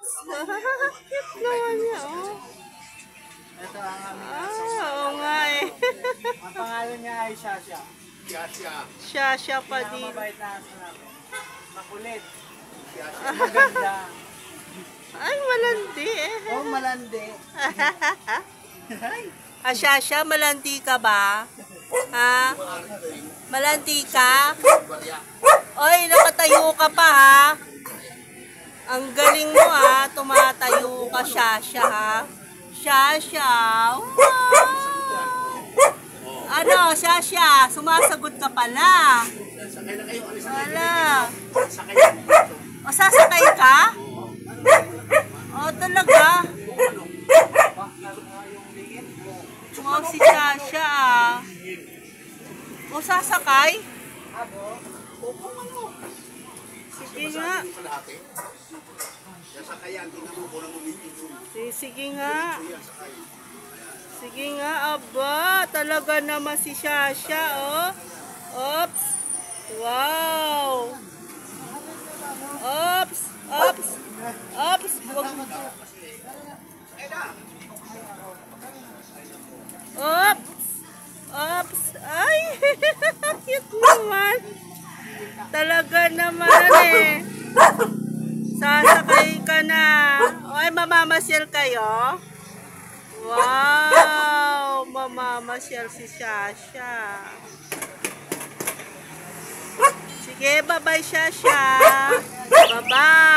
Cute naman niya, oh. Ito ang aming Oo nga eh. ang pangalan niya ay Shasha. Siya pa din. Pinakamabait na aso namin. Makulit. Maganda. Ay, malandi eh. Oh, malandi. Siya, malandi ka ba? Ha? Malandi ka? Oy, nakatayo ka pa ha? Ang galing mo ha, tumatayo ka, Shasha ha? Shasha, wow! Ano, Shasha, sumasagot ka pala. Wala. O, sasakay ka? O, talaga? Wow, si Shasha ah. O, sasakay? Sige nga. Sige nga. Sige nga, aba. Talaga naman si Shasha, oh. Oops. Wow. Oops. Oops. Oops. Oops. Oops. Ay. Cute naman. Talaga naman eh. Sasakay ka na. Oy, mamamasyal kayo? Wow! Mamamasyal si Shasha. Sige, bye-bye, Shasha. Bye-bye.